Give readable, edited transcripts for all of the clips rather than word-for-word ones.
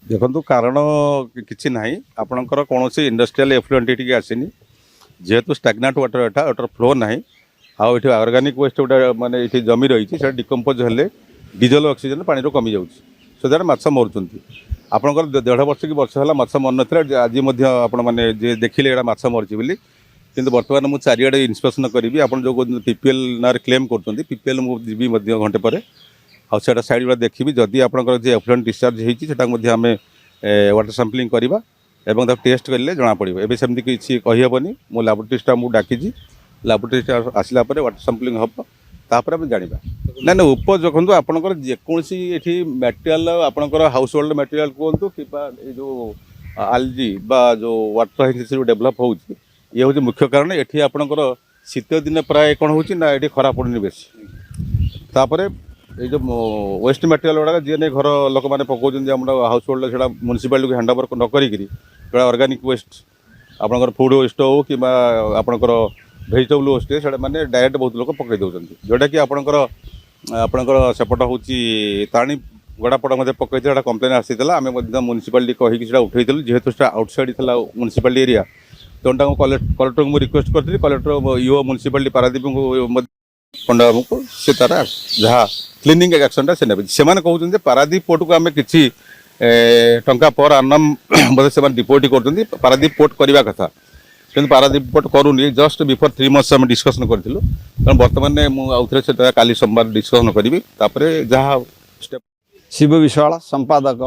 देखो कारण किसी ना आपणकर कौन इंडस्ट्रियल एफ्लुएंट ये आसनी जेहेतु स्टाग्नाट वाटर एटा वाटर फ्लो ना आउ ये ऑर्गेनिक वेस्ट गोटे माने ये जमी रही डिकम्पोज हेले डीजल ऑक्सीजन पानी रो कमी जाऊँ सो दैट माछ मरुंच आपंकर 1.5 वर्ष कि वर्ष है माछ मर ना आज आपण मैंने देखिले यहाँ माछ मरी बोली किंतु बर्तमान मुझे चारिड़े इन्स्पेक्शन करी आप जो पीपीएल ना क्लेम कर पीपीएल मुझे घंटे पर आउ से साइड गुड़ा देखी जदि आपंकर जो एफ्लुएंट डिस्चार्ज होता आम वाटर सैंपलिंग करवा एवं टेस्ट करेंगे जना पड़ो एवं सेमती किसी कहीहबनी मो लाबोरेटरी स्टाफ मुझे डाकी लाबोरेटरी स्टाफ आसला वाटर सैंपलिंग हम तापर आम जाना ना ना उप देखो आपंकर जेकोसी ये मटेरियल आपंकर हाउस होल्ड मटेरियल कहतु कि जो आलजी बा जो वाटर डेभलप हो ये हूँ मुख्य कारण ये आपंकर शीत दिन प्राय कौन हो ये खरा पड़नी बेस तापर ये जो वेस्ट मटेरियल गुड़ा जी नहीं घर लोक मैंने पकाउन हाउस होल्ड से म्यूनिसिपालिटी को हैंड ओवर न करा ऑर्गेनिक वेस्ट आपंकर फूड वेस्ट हो कि आपंकर भेजिटेबल वेस्ट से मैंने डायरेक्ट बहुत लोग पकई दौरान जोटा कि आपंकर सेपट हूँ ताणी गड़ापड़ मध्य पकई कम्प्लेन आसाला आम म्यूनिसिपालिटी कहीकि उठेलु जेहेतु आउटसाइड था म्यूनिसिपालिटी एरिया तेणु कलेक्टर को रिक्वेस्ट करी कलेक्टर यूओ म्यूनिसिपालिटी पारादीप को पंडा को सी तार जहाँ क्लीनिंग एक्शन से ने कहते पारादीप पोर्ट को आम कि टंका पर आनम बोधे से डिपोट कर पारादीप पोर्ट करने कथा कि पारादीप पोर्ट करूनी जस्ट बिफोर 3 months आम डिस्कसन करूँ कारण बर्तमान मुझे काली सोमवार डिस्कसन करी जहाँ स्टेप शिव विश्वाल संपादक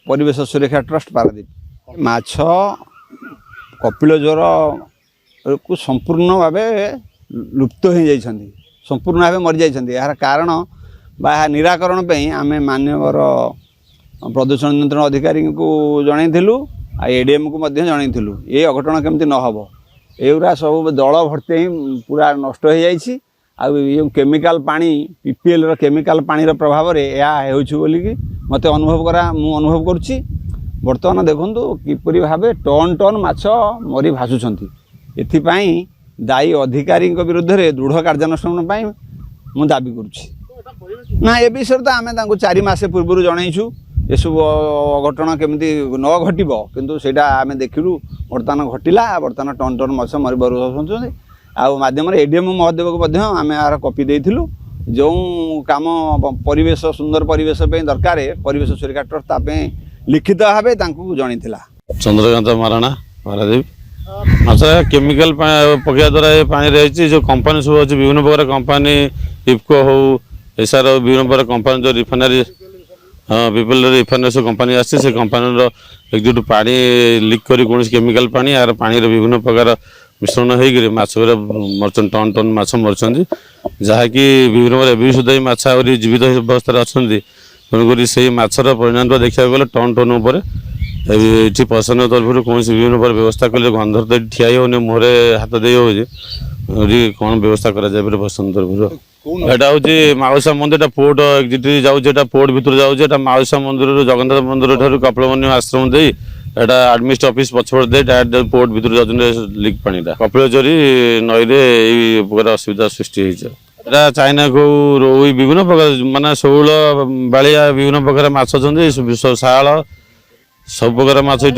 परिवेश सुरक्षा ट्रस्ट पारादीप माछ कपिल ज्वर को संपूर्ण भाव लुप्त हो जाती संपूर्ण भाव मरी जाती यार कारण बा निराकरण पे आम मानवर प्रदूषण नियंत्रण अधिकारी को जनइलु एडीएम को जनइलु ये अघटन केमती न हम एगुरा सब दल भर्ती ही पूरा नष्ट हो जाइए आउ केमिकल पानी पीपीएल रो केमिकल पानी रो प्रभाव रे या होउछु बोली कि मते अनुभव करा मु अनुभव करुच्ची बर्तमान देखंतु किपरि भाबे टन टन माछ मरी भासुछंती एथिपाई दायी अधिकारी विरुद्ध में दृढ़ कार्यानुष्ठान मु दाबी करुच्ची ना ए विषय तो आम 4 मास पूर्व जनईचु ये सब अघटन केमती न घटब किंतु सेटा आम देखिलु बर्तमान घटिला बर्तमान टन टन माछ मरी बरुछंती आउ माध्यम एडीएम महोदय को आम यार कॉपी देथिलु जो काम परिवेश सुंदर परिवेश दरकार परिवेश सुरक्षा ट्रस्ट लिखित भाव जनईला चंद्रकांत महाराणा पारादीप माछ केमिकल पकड़ा द्वारा ये पानी रही जो कंपनी सब अच्छे विभिन्न प्रकार कंपनी इफको हो एसआर विभिन्न प्रकार कंपनी जो रिफाइनरी हाँ पीपल रिफाइनरी सब कंपनी आसी से कंपनी एकजुट पानी लिक कर कौन केमिकल पानी यार पानी विभिन्न प्रकार मिश्रण होकर माछ मरचन टन टन माछ मरचंदी जहाँकि विभिन्न प्रकार भी सुधा माछ आहरी जीवित अवस्था अच्छा तेणुक से माछर परिणाम देखा गले टन टन उपर ये प्रशासन तरफ कौन विभिन्न प्रकार व्यवस्था कले गंधर तो ठिया होने मुहर हाथ दे हो कौन व्यवस्था करा प्रशासन तरफ एटा हूँ माउसा मंदिर पोर्ट एक्जिट जाऊँ पोर्ट भर जाऊँ माउसा मंदिर जगन्नाथ मंदिर ठार कपिलमुनि आश्रम दे एटा एडमिनिस्ट ऑफिस पछपट दे डायरेक्ट पोर्ट भर जाऊँ लिक पानीटा कपिलचरी नई प्रकार असुविधा सृष्टि होता चाइना को रोई विभिन्न प्रकार माने शौल बालिया विभिन्न प्रकार माछ अच्छा शाल सब प्रकार माछ ये